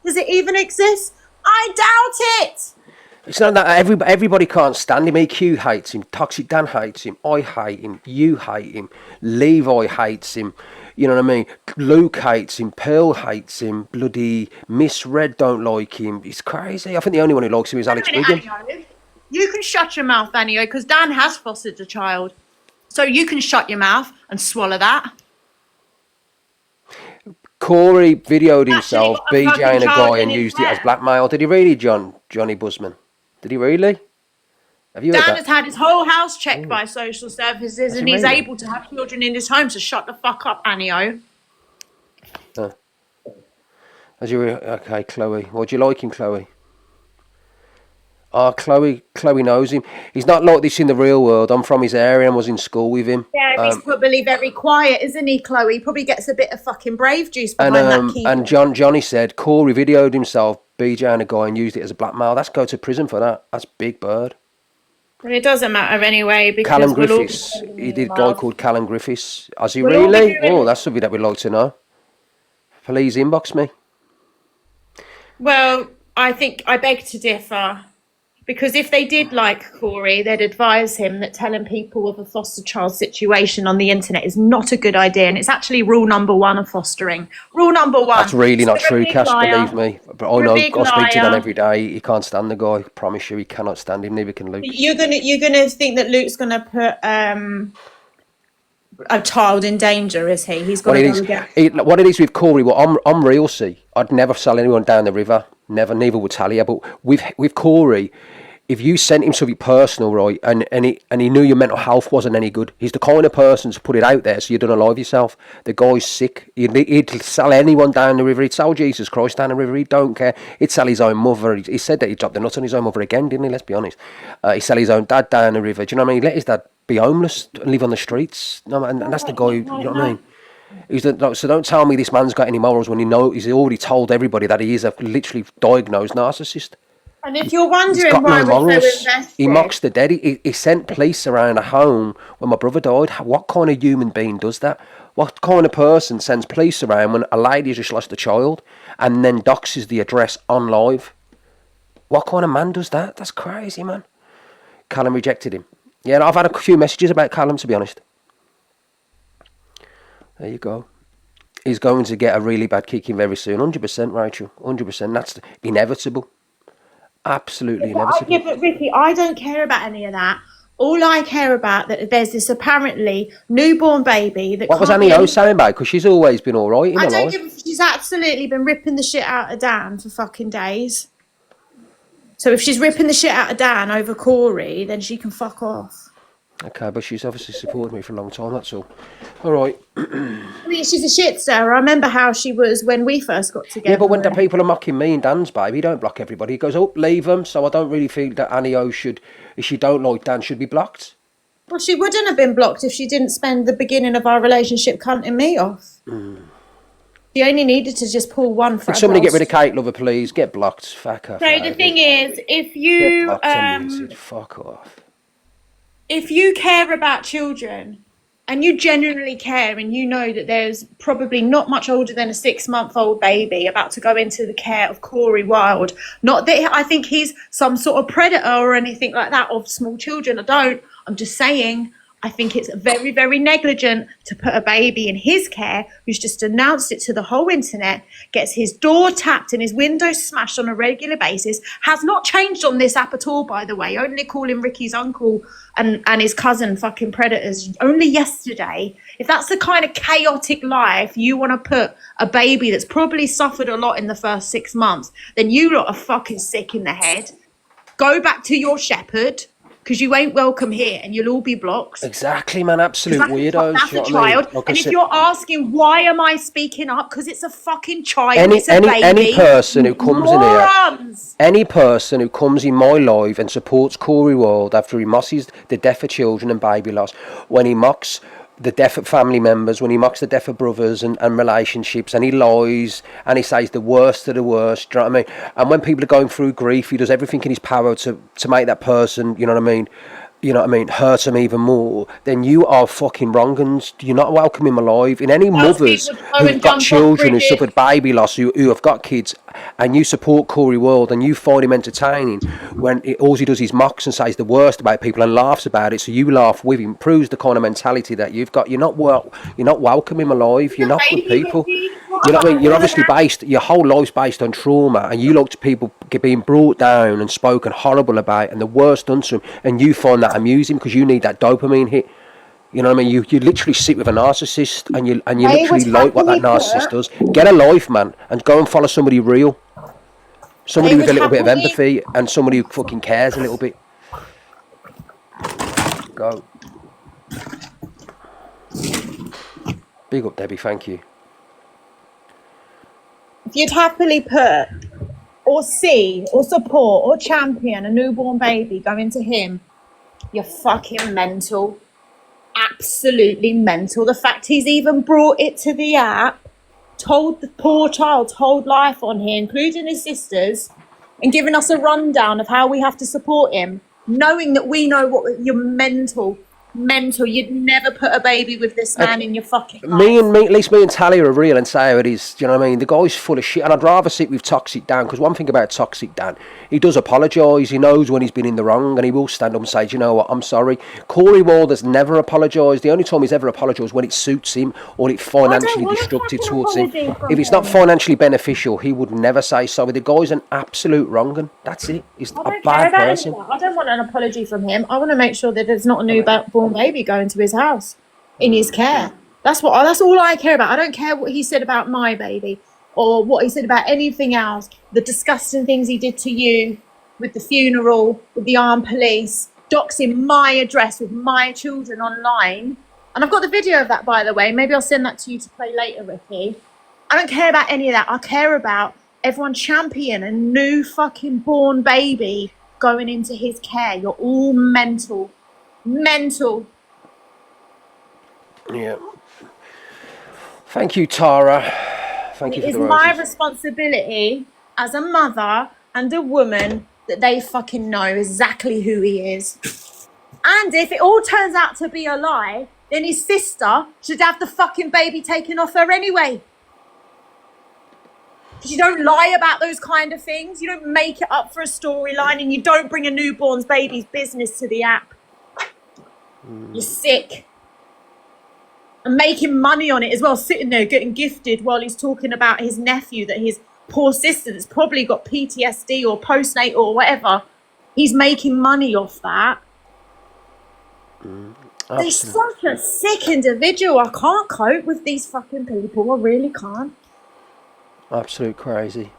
Does it even exist? I doubt it. It's not that everybody can't stand him. EQ hates him. Toxic Dan hates him. I hate him. You hate him. Levi hates him. You know what I mean? Luke hates him. Pearl hates him. Bloody Miss Red don't like him. It's crazy. I think the only one who likes him is Alex Wiggin. You can shut your mouth, Anio, because Dan has fostered a child. So you can shut your mouth and swallow that. Corie videoed himself BJing a guy and used it as blackmail. Did he really, Johnny Busman? Did he really? Have you heard that? Dan has had his whole house checked by social services and he's able to have children in his home, so shut the fuck up, Anio. Okay, Chloe. What do you like him, Chloe? Oh, Chloe knows him. He's not like this in the real world. I'm from his area and was in school with him. Yeah, he's probably very quiet, isn't he, Chloe? He probably gets a bit of fucking brave juice behind that keyboard. And Johnny said Corie videoed himself BJing a guy and used it as a blackmail. That's go to prison for that. That's big bird. Well, it doesn't matter anyway because Callum Griffiths. He did a guy called Callum Griffiths. Has he really? Oh, that's something that we'd like to know. Please inbox me. Well, I beg to differ. Because if they did like Corie, they'd advise him that telling people of a foster child situation on the internet is not a good idea. And it's actually rule number 1 of fostering. Rule number 1. That's really not true, Cass, believe me. But I know, I speak to Dan every day. He can't stand the guy. I promise you, he cannot stand him. Neither can Luke. You're gonna think that Luke's gonna put a child in danger, is he? He's got to go get... What it is with Corie, well, I'm real, see. I'd never sell anyone down the river. Never, neither would Talia. But with Corie, if you sent him something personal, right, and he knew your mental health wasn't any good, he's the kind of person to put it out there so you don't alive yourself. The guy's sick. He'd sell anyone down the river. He'd sell Jesus Christ down the river. He don't care. He'd sell his own mother. He said that he dropped the nuts on his own mother again, didn't he? Let's be honest. He'd sell his own dad down the river. Do you know what I mean? He let his dad be homeless and live on the streets. No, and that's the guy, you know what I mean? So don't tell me this man's got any morals when he's already told everybody that he is a literally diagnosed narcissist. And if you're wondering why we're so invested... He mocks the dead. He sent police around a home when my brother died. What kind of human being does that? What kind of person sends police around when a lady has just lost a child and then doxes the address on live? What kind of man does that? That's crazy, man. Callum rejected him. Yeah, I've had a few messages about Callum, to be honest. There you go. He's going to get a really bad kicking very soon. 100%, Rachel. 100%. That's inevitable. Absolutely inevitable. Yeah, but Ricky, I don't care about any of that. All I care about that there's this apparently newborn baby that. What was Annie O saying about? Because she's always been all right. She's absolutely been ripping the shit out of Dan for fucking days. So if she's ripping the shit out of Dan over Corie, then she can fuck off. Okay, but she's obviously supported me for a long time, that's all. All right. I mean, she's a shit star. I remember how she was when we first got together. Yeah, but when the people are mocking me and Dan's baby, he don't block everybody. He goes, leave them. So I don't really feel that Annie O should, if she don't like Dan, should be blocked. Well, she wouldn't have been blocked if she didn't spend the beginning of our relationship cunting me off. She only needed to just pull one from. Could somebody get rid of Kate, lover, please? Get blocked. Fuck her. So the thing is, if you... Fuck off. If you care about children and you genuinely care and you know that there's probably not much older than a 6-month-old baby about to go into the care of Corie Wilde, not that I think he's some sort of predator or anything like that of small children. I'm just saying, I think it's very, very negligent to put a baby in his care who's just announced it to the whole internet, gets his door tapped and his windows smashed on a regular basis, has not changed on this app at all, by the way, only calling Ricky's uncle and his cousin fucking predators only yesterday. If that's the kind of chaotic life you want to put a baby that's probably suffered a lot in the first 6 months, then you lot are fucking sick in the head. Go back to your shepherd, because you ain't welcome here and you'll all be blocked. Exactly, man. Absolute weirdos. That's a child. I mean? And if you're asking, why am I speaking up? Because it's a fucking child. Any person who comes in here, any person who comes in my life and supports Corie Wilde after he mocks the death of children and baby loss, when he mocks the death of family members, when he mocks the death of brothers and relationships, and he lies and he says the worst of the worst, do you know what I mean? And when people are going through grief, he does everything in his power to make that person, you know what I mean, you know what I mean, hurt them even more, then you are fucking wrong, and you're not welcome in my life. In any Tells mothers people to go who've and got jump off children, who bridges. suffered baby loss, who have got kids, and you support Corie World and you find him entertaining, when all he does is mocks and says the worst about people and laughs about it, so you laugh with him, proves the kind of mentality that you've got. You're not welcome in my life. You're The not good baby people. baby. You What know what I about mean? You're all of obviously that? based, your whole life's based on trauma, and you look to people being brought down and spoken horrible about and the worst done to them, and you find that amusing because you need that dopamine hit. You know what I mean? You literally sit with a narcissist, and you They would literally like what that happily narcissist put. does. Get a life, man, and go and follow somebody real. Somebody They with would a little bit of happily. empathy and somebody who fucking cares a little bit. Go. Big up, Debbie, thank you. If you'd happily put or see or support or champion a newborn baby going to him, you're fucking mental. Absolutely mental. The fact he's even brought it to the app, told the poor child's whole life on here, including his sisters, and giving us a rundown of how we have to support him, knowing that we know what you're mental. You'd never put a baby with this man in your fucking life. At least me and Talia are real and say how it is. Do you know what I mean? The guy's full of shit, and I'd rather sit with Toxic Dan, because one thing about Toxic Dan, he does apologise. He knows when he's been in the wrong, and he will stand up and say, "Do you know what? I'm sorry." Corie Ward has never apologised. The only time he's ever apologised when it suits him or it's financially want a destructive fucking towards him. apology from If it's not him. financially beneficial, he would never say sorry. The guy's an absolute wrong, that's it. He's I a don't care bad about any person. of that. I don't want an apology from him. I want to make sure that there's not a newborn baby going to his house in his care. That's all I care about. I don't care what he said about my baby or what he said about anything else. The disgusting things he did to you with the funeral, with the armed police, doxing my address with my children online. And I've got the video of that, by the way. Maybe I'll send that to you to play later, Ricky. I don't care about any of that. I care about everyone champion a new fucking born baby going into his care. You're all mental. Mental. Yeah. Thank you, Tara. Thank you It for is the my roses. responsibility as a mother and a woman that they fucking know exactly who he is. And if it all turns out to be a lie, then his sister should have the fucking baby taken off her anyway. Because you don't lie about those kind of things. You don't make it up for a storyline, and you don't bring a newborn's baby's business to the app. You're sick. And making money on it as well, sitting there getting gifted while he's talking about his nephew, that his poor sister that's probably got PTSD or postnatal or whatever, he's making money off that. He's such a sick individual. I can't cope with these fucking people. I really can't. Absolute crazy.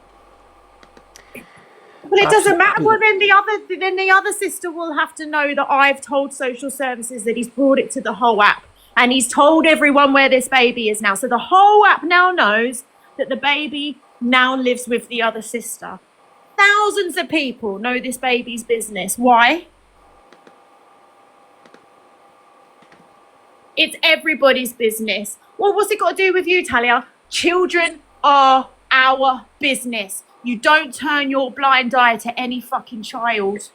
Well, it doesn't matter. Well, then the other sister will have to know that I've told social services that he's brought it to the whole app, and he's told everyone where this baby is now. So the whole app now knows that the baby now lives with the other sister. Thousands of people know this baby's business. Why? It's everybody's business. Well, what's it got to do with you, Talia? Children are our business. You don't turn your blind eye to any fucking child.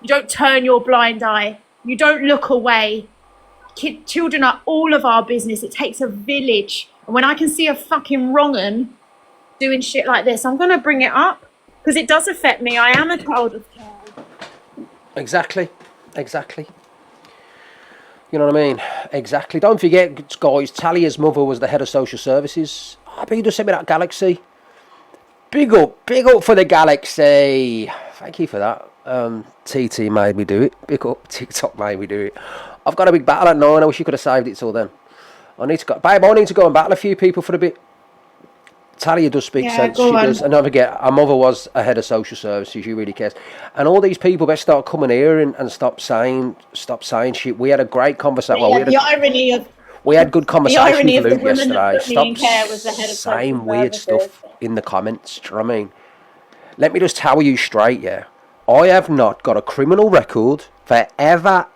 You don't turn your blind eye. You don't look away. Children are all of our business. It takes a village. And when I can see a fucking wrong 'un doing shit like this, I'm going to bring it up because it does affect me. I am a child of care. Exactly. You know what I mean? Exactly. Don't forget, guys, Talia's mother was the head of social services. I bet you just sent me that Galaxy. Big up for the Galaxy. Thank you for that. TT made me do it. Big up. TikTok made me do it. I've got a big battle at 9. I wish you could have saved it till then. I need to go and battle a few people for a bit. Talia does speak sense. She does. And don't forget, our mother was a head of social services. She really cares. And all these people better start coming here and stop saying shit. We had a great conversation. We had good conversation with Luke yesterday. Stop saying weird stuff in the comments. Do you know what I mean? Let me just tell you straight, yeah. I have not got a criminal record for ever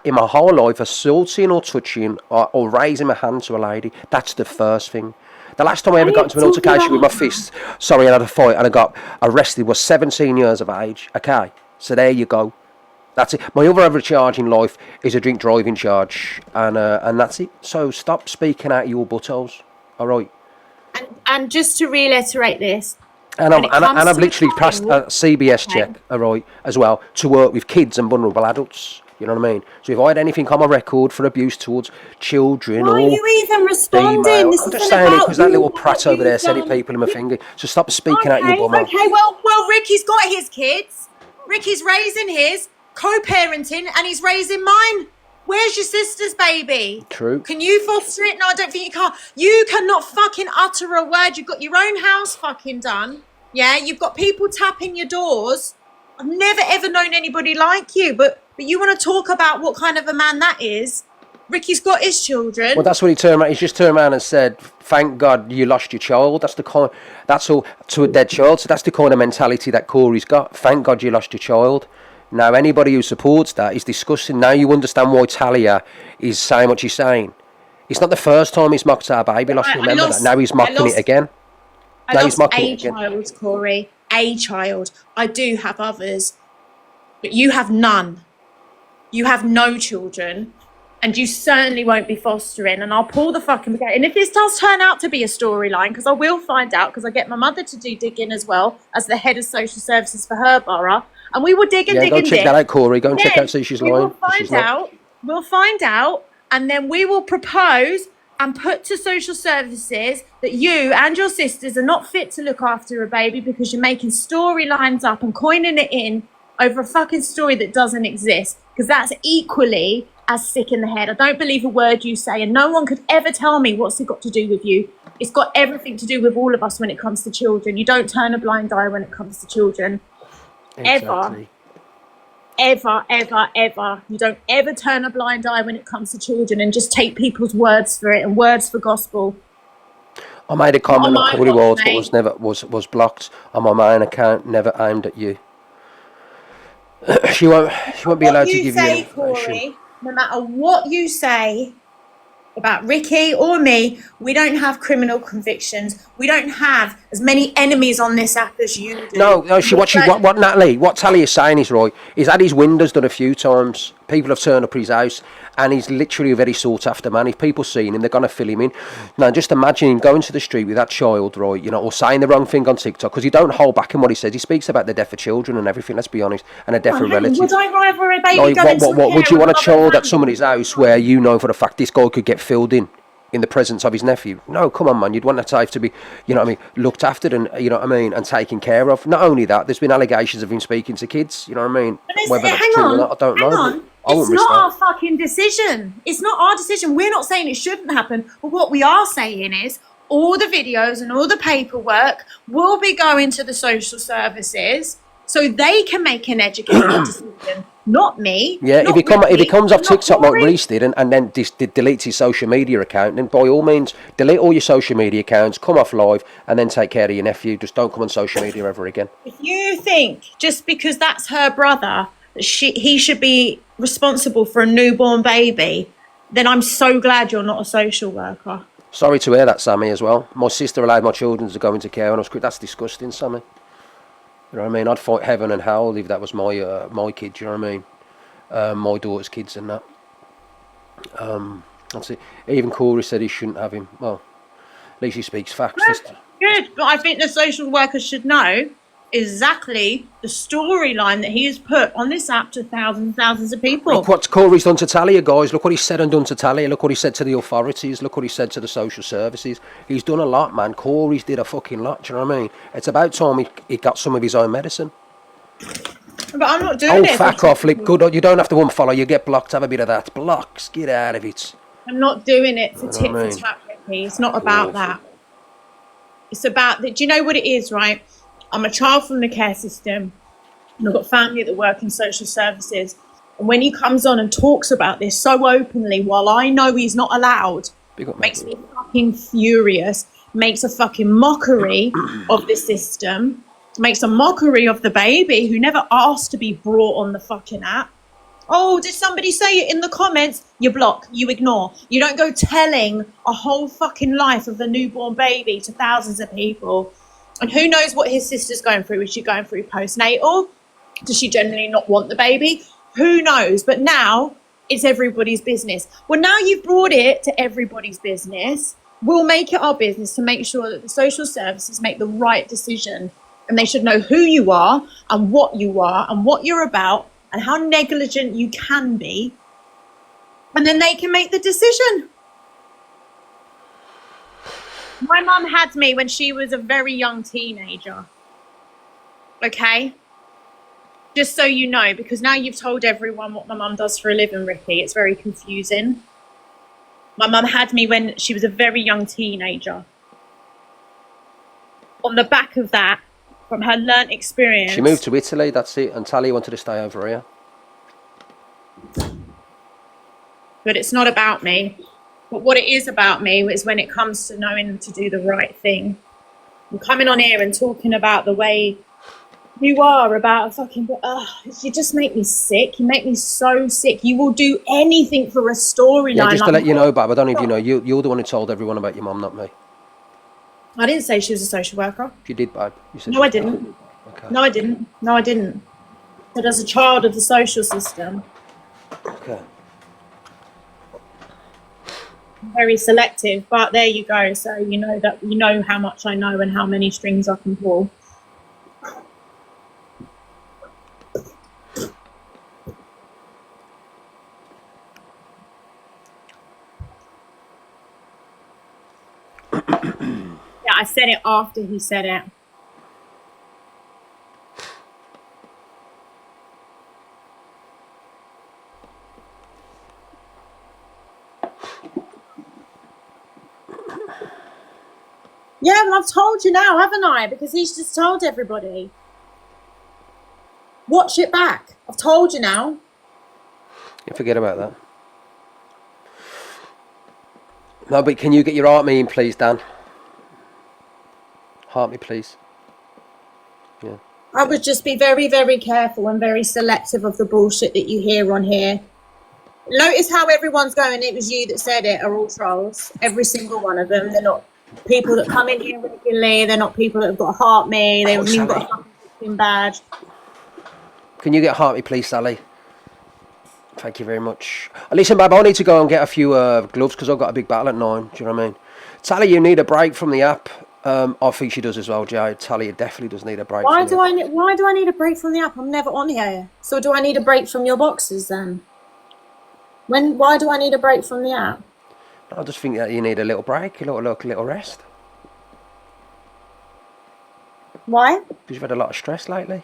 in my whole life assaulting or touching or raising my hand to a lady. That's the first thing. The last time I ever got into an altercation with my fist, I had a fight and I got arrested, was 17 years of age. Okay, so there you go. That's it. My other average charge in life is a drink driving charge, and that's it. So stop speaking out your buttholes. All right. And just to reiterate this, And when it comes I've to literally the passed a child, CBS okay, check, all right, as well, to work with kids and vulnerable adults. You know what I mean? So if I had anything on my record for abuse towards children why are or you even responding? female, This I'm just isn't saying it about because that you little or what prat over there you've said it, done. people in my finger. So stop speaking out your Okay, bummer. okay. Well, Ricky's got his kids. Ricky's raising his, co-parenting, and he's raising mine. Where's your sister's baby? True. Can you foster it? No, I don't think you can. You cannot fucking utter a word. You've got your own house fucking done. Yeah, you've got people tapping your doors. I've never ever known anybody like you, but you want to talk about what kind of a man that is. Ricky's got his children. Well, that's what he turned around. He's just turned around and said, "Thank God you lost your child." That's the kind. That's all to a dead child. So that's the kind of mentality that Corey's got. Thank God you lost your child. Now, anybody who supports that is disgusting. Now you understand why Talia is saying what she's saying. It's not the first time he's mocked our baby loss. Remember that. Now he's mocking it again. I Now he's lost mocking a it again. child, Corey. A child. I do have others, but you have none. You have no children, and you certainly won't be fostering. And I'll pull the fucking gate. And if this does turn out to be a storyline, because I will find out, because I get my mother to do digging as well as the head of social services for her borough, and we will dig and Yeah, dig go and check dig. that out, Corey. Go and check Then out, see she's we lying. will She's find not. out. We'll find out, and then we will propose and put to social services that you and your sisters are not fit to look after a baby because you're making storylines up and coining it in over a fucking story that doesn't exist, because that's equally as sick in the head. I don't believe a word you say, and no one could ever tell me what's it got to do with you. It's got everything to do with all of us when it comes to children. You don't turn a blind eye when it comes to children. Exactly. Ever. You don't ever turn a blind eye when it comes to children and just take people's words for it and words for gospel. I made a comment Not on on Corie my Ward, watch, but was blocked on my main account. Never aimed at you. She won't be What allowed to you give you any say, information. Corey, no matter what you say about Ricky or me, we don't have criminal convictions. We don't have as many enemies on this app as you do. No, what Natalie, what Tally is saying is right. He's had his windows done a few times. People have turned up his house, and he's literally a very sought after man. If people seen him, they're gonna fill him in. Now, just imagine him going to the street with that child, right? You know, or saying the wrong thing on TikTok, because he don't hold back in what he says. He speaks about the death of children and everything. Let's be honest, and a death of relatives. Would I rather a baby Like, go into what would care you want a of child another at somebody's house where you know for a fact this guy could get filled in the presence of his nephew? No, come on, man. You'd want that child to be, you know what I mean, looked after and, you know what I mean, and taken care of. Not only that, there's been allegations of him speaking to kids, you know what I mean? Whether that's hang true on, or not, I don't hang know. on. I It's wouldn't risk not that. our fucking decision. It's not our decision. We're not saying it shouldn't happen. But what we are saying is all the videos and all the paperwork will be going to the social services so they can make an educated decision. Not me. Yeah, not if he Ricky, comes off not TikTok like Corie. Reese did and then deletes his social media account, then by all means, delete all your social media accounts, come off live, and then take care of your nephew. Just don't come on social media ever again. If you think just because that's her brother, that he should be responsible for a newborn baby, then I'm so glad you're not a social worker. Sorry to hear that, Sammy, as well. My sister allowed my children to go into care, and that's disgusting, Sammy. You know what I mean? I'd fight heaven and hell if that was my kid. You know what I mean? My daughter's kids and that. That's it. Even Corie said he shouldn't have him. Well, at least he speaks facts. Good, but I think the social worker should know exactly the storyline that he has put on this app to thousands of people. Look what Corey's done to Talia, guys. Look what he said and done to Talia. Look what he said to the authorities. Look what he said to the social services. He's done a lot, man. Corey's did a fucking lot. Do you know what I mean? It's about time he got some of his own medicine. But I'm not doing it. Oh, fuck off. Like, good. You don't have to unfollow. You get blocked. Have a bit of that. Blocks. Get out of it. I'm not doing it for tit what I for mean? tat, Ricky. It's not about that. It's about that. Do you know what it is, right? I'm a child from the care system, and I've got family that work in social services. And when he comes on and talks about this so openly, while I know he's not allowed, makes me fucking furious. Makes a fucking mockery of the system. Makes a mockery of the baby who never asked to be brought on the fucking app. Oh, did somebody say it in the comments? You block, you ignore. You don't go telling a whole fucking life of a newborn baby to thousands of people. And who knows what his sister's going through? Is she going through postnatal? Does she generally not want the baby? Who knows? But now it's everybody's business. Well, now you've brought it to everybody's business. We'll make it our business to make sure that the social services make the right decision, and they should know who you are and what you're about and how negligent you can be. And then they can make the decision. My mum had me when she was a very young teenager. Okay? Just so you know, because now you've told everyone what my mum does for a living, Ricky. It's very confusing. My mum had me when she was a very young teenager. On the back of that, from her learnt experience... She moved to Italy, that's it, and Tally wanted to stay over here. But it's not about me. But what it is about me is when it comes to knowing to do the right thing. I'm coming on here and talking about the way you are about a fucking... you just make me sick. You make me so sick. You will do anything for a storyline. Yeah, just to let you know, Bab, I don't know if you know, you're the one who told everyone about your mum, not me. I didn't say she was a social worker. You did, Bab. You said no, I didn't. Okay. No, I didn't. No, I didn't. But as a child of the social system... Okay. Very selective, but there you go. So you know how much I know and how many strings I can pull. Yeah, I said it after he said it. Yeah, well, I've told you now, haven't I? Because he's just told everybody. Watch it back. I've told you now. You forget about that. No, but can you get your heart me in, please, Dan? Heart me, please. Yeah. I would just be very, very careful and very selective of the bullshit that you hear on here. Notice how everyone's going, it was you that said it, are all trolls. Every single one of them. They're not people that come in here regularly. They're not people that have got a heart me. They haven't even got a fucking badge. Can you get heart me, please, Sally? Thank you very much. Listen, Bab, I need to go and get a few gloves because I've got a big battle at 9. Do you know what I mean? Sally, you need a break from the app. I think she does as well, Jade. Sally definitely does need a break. Why do I need a break from the app? I'm never on here. So do I need a break from your boxes then? Why do I need a break from the app? I just think that you need a little break, a little rest. Why? Because you've had a lot of stress lately.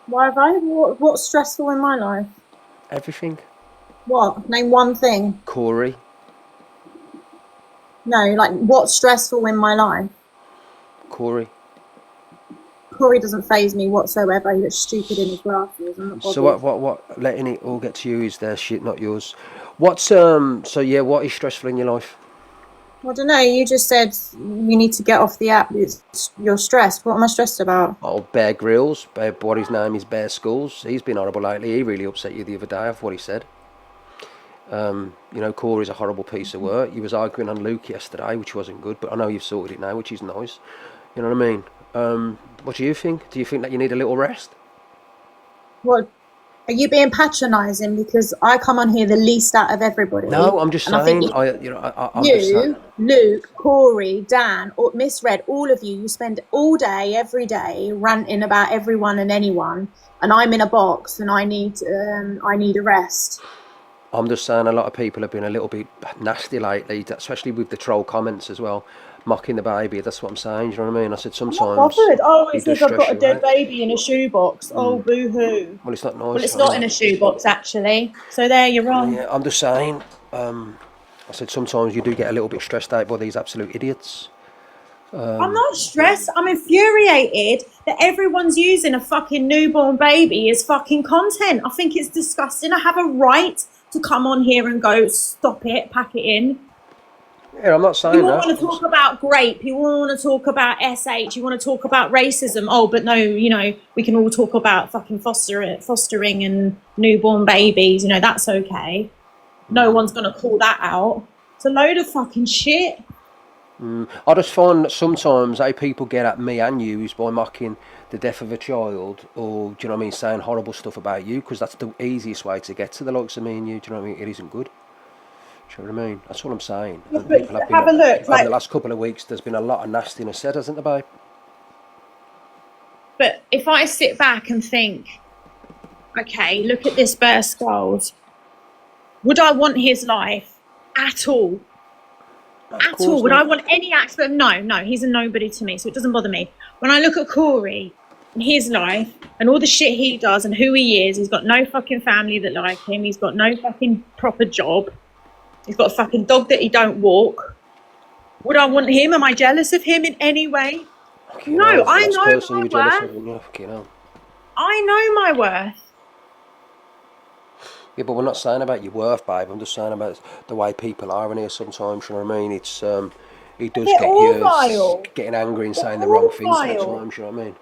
Why have I? What's stressful in my life? Everything. What? Name one thing. Corie. No, like what's stressful in my life? Corie. Corie doesn't faze me whatsoever. He looks stupid in his glasses. I'm not bothered. So what? Letting it all get to you is their shit, not yours. What is stressful in your life? I don't know. You just said you need to get off the app. You're stressed. What am I stressed about? Oh, Bear Grylls. What his name is, Bear Skulls. He's been horrible lately. He really upset you the other day of what he said. Corey's a horrible piece of work. He was arguing on Luke yesterday, which wasn't good, but I know you've sorted it now, which is nice. You know what I mean? What do you think? Do you think that you need a little rest? What? Are you being patronising because I come on here the least out of everybody? No, I'm just saying. Luke, Corie, Dan, Misread, all of you spend all day, every day, ranting about everyone and anyone, and I'm in a box and I need a rest. I'm just saying a lot of people have been a little bit nasty lately, especially with the troll comments as well, mocking the baby. That's what I'm saying. Do you know what I mean? I said sometimes. I'm not bothered. Oh, it says I've got a dead baby in a shoebox. Oh, boo-hoo. Well, it's not nice. Well, it's not in a shoebox, actually. So there, you're wrong. Yeah, I'm just saying. I said sometimes you do get a little bit stressed out by these absolute idiots. I'm not stressed. I'm infuriated that everyone's using a fucking newborn baby as fucking content. I think it's disgusting. I have a right to come on here and go, stop it, pack it in. Yeah, I'm not saying that. You want to talk about grape. You want to talk about SH. You want to talk about racism. Oh, but no, we can all talk about fucking fostering and newborn babies. That's okay. No one's going to call that out. It's a load of fucking shit. I just find that sometimes how people get at me and you is by mocking the death of a child, or do you know what I mean, saying horrible stuff about you, because that's the easiest way to get to the likes of me and you. Do you know what I mean? It isn't good. Do you know what I mean? That's all I'm saying. And But people have been have a look, over the like, last couple of weeks. There's been a lot of nastiness said, hasn't there, babe? but if I sit back and think, okay, look at this Bear Skulls, would I want his life at all? No, of At all? course Would I not. want any aspect? No, no, he's a nobody to me, so it doesn't bother me. When I look at Corie and his life and all the shit he does and who he is, he's got no fucking family that like him. He's got no fucking proper job. He's got a fucking dog that he don't walk. Would I want him? Am I jealous of him in any way? Fucking No, hell, the I last know person my you're jealous of, worth. isn't you? Fucking hell. I know my worth. Yeah, but we're not saying about your worth, babe. I'm just saying about the way people are in here sometimes. You know what I mean? It's it does They're get all you vile. getting angry and They're saying the wrong all things vile. sometimes. You know what I mean?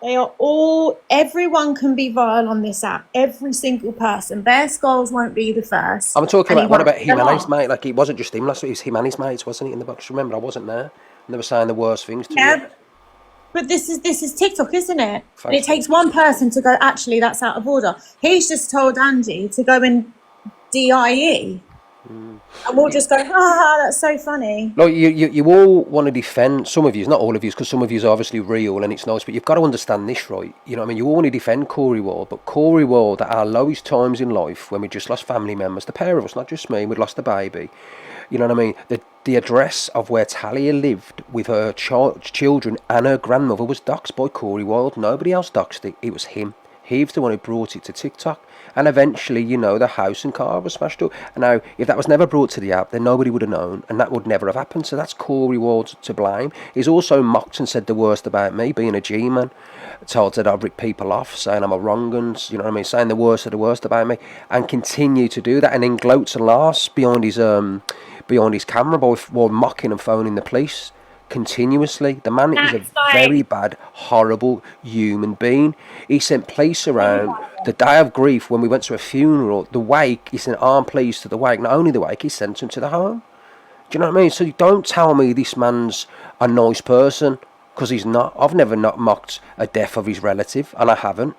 They are all, everyone can be vile on this app. Every single person. Bear Skulls won't be the first. I'm talking And he about what won't about be him the and his last. mate? Like it wasn't just him last week; it was him and his mates, wasn't it? In the box, remember? I wasn't there, and they were saying the worst things to you. Yeah, but this is TikTok, isn't it? And it Thanks, babe. takes one person to go, actually, that's out of order. He's just told Andy to go and DIE. And we'll just go, ha ha, that's so funny. Like you all want to defend some of you, not all of you, because some of you is obviously real and it's nice. But you've got to understand this, right? You know what I mean? You all want to defend Corie Ward, but Corie Ward at our lowest times in life, when we just lost family members, the pair of us, not just me, we'd lost a baby. You know what I mean? The address of where Talia lived with her children and her grandmother was doxed by Corie Ward. Nobody else doxed it. It was him. He was the one who brought it to TikTok. And eventually, you know, the house and car was smashed up. And now, if that was never brought to the app, then nobody would have known, and that would never have happened. So that's Corie Ward to blame. He's also mocked and said the worst about me, being a G-man. Told that I'd rip people off, saying I'm a wrong uns, you know what I mean, saying the worst of the worst about me, and continue to do that, and then gloats and laughs behind his camera while mocking and phoning the police continuously. The man is a That's like, very bad, horrible human being. He sent police around the day of grief when we went to a funeral. The wake, he sent armed police to the wake. Not only the wake, he sent them to the home. Do you know what I mean? So don't tell me this man's a nice person, because he's not. I've never not mocked a death of his relative, and I haven't.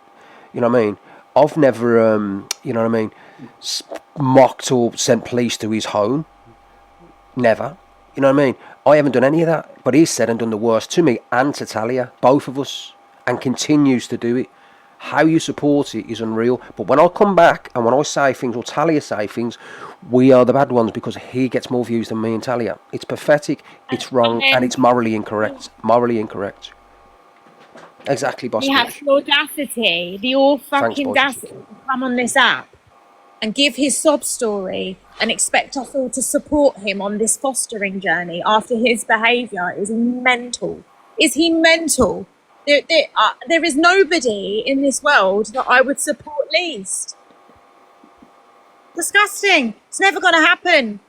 You know what I mean? I've never, you know what I mean, mocked or sent police to his home. Never. You know what I mean? I haven't done any of that. But he's said and done the worst to me and to Talia, both of us, and continues to do it. How you support it is unreal. But when I come back and when I say things or Talia say things, we are the bad ones because he gets more views than me and Talia. It's pathetic, it's and wrong, and then it's morally incorrect. Morally incorrect. Exactly, boss he has bitch. the audacity, the all Thanks, fucking boss. audacity to come on this app and give his sob story and expect us all to support him on this fostering journey after his behaviour is mental. Is he mental? There is nobody in this world that I would support least. Disgusting. It's never going to happen.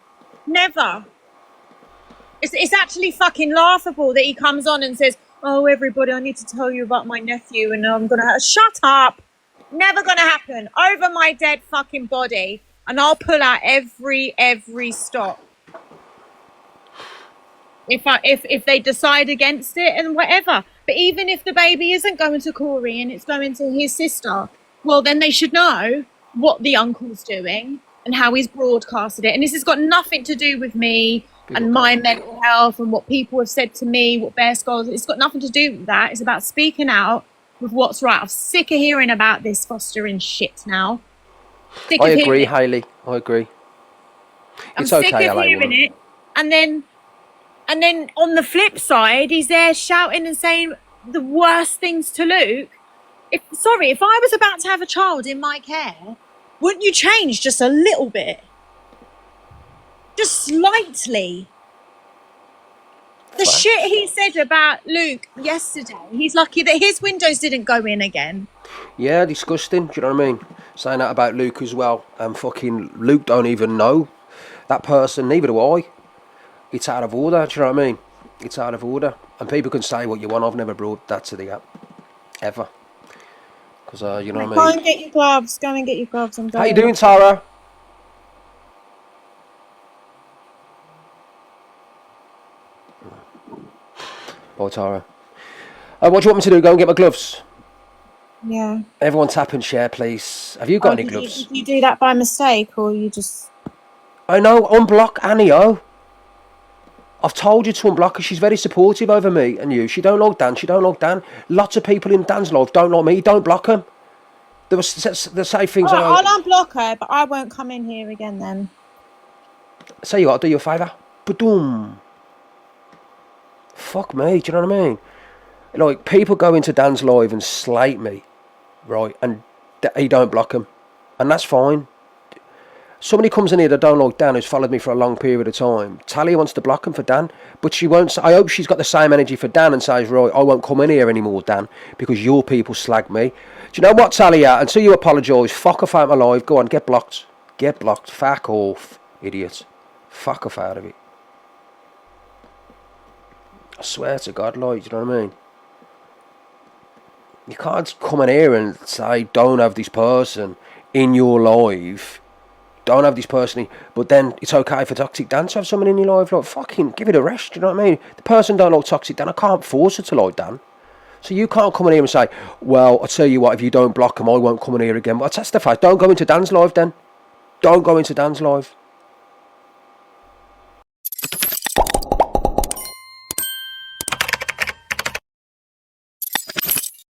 Never. It's actually fucking laughable that he comes on and says, oh, everybody, I need to tell you about my nephew and I'm going to... Shut up. Never going to happen. Over my dead fucking body. And I'll pull out every stop. If they decide against it and whatever. But even if the baby isn't going to Corie and it's going to his sister, well, then they should know what the uncle's doing and how he's broadcasted it. And this has got nothing to do with me and my mental health and what people have said to me, what Bear Skulls. It's got nothing to do with that. It's about speaking out with what's right. I'm sick of hearing about this fostering shit now. I agree, Hayley. I agree. It's I'm okay, sick of LA hearing woman. it. And then on the flip side, he's there shouting and saying the worst things to Luke. If I was about to have a child in my care, wouldn't you change just a little bit? Just slightly. The Facts. shit he said about Luke yesterday, he's lucky that his windows didn't go in again. Yeah, disgusting. Do you know what I mean? Saying that about Luke as well. And fucking Luke don't even know that person, neither do I. It's out of order, do you know what I mean? It's out of order. And people can say what you want. I've never brought that to the app. Ever. Because, you know what I Go mean? and get your gloves. Go and get your gloves. I'm How you dying. doing, Tara? Bye, Tara. What do you want me to do? Go and get my gloves. Yeah. Everyone tap and share, please. Have you got Oh, any did gloves? you do that by mistake, or you just? I know, unblock Annie, oh. I've told you to unblock her. She's very supportive over me and you. She don't like Dan. She don't like Dan. Lots of people in Dan's life don't like me. Don't block them. They say things. All right, I'll unblock her, but I won't come in here again then. Say you got to do you a favour. Ba-doom. Fuck me. Do you know what I mean? Like, people go into Dan's live and slate me, right? And he don't block them, and that's fine. Somebody comes in here that don't like Dan, who's followed me for a long period of time. Talia wants to block him for Dan, but she won't. I hope she's got the same energy for Dan and says, right, I won't come in here anymore, Dan, because your people slag me. Do you know what, Talia? Until you apologise, fuck off out of my life. Go on, get blocked. Get blocked. Fuck off, idiot. Fuck off out of it. I swear to God, like, do you know what I mean? You can't come in here and say, don't have this person in your life. Don't have this person in, but then it's okay for Toxic Dan to have someone in your life. Like, fucking give it a rest, do you know what I mean? The person don't like Toxic Dan, I can't force her to like Dan. So you can't come in here and say, well, I'll tell you what, if you don't block him, I won't come in here again. But that's the fact. Don't go into Dan's live then. Don't go into Dan's live.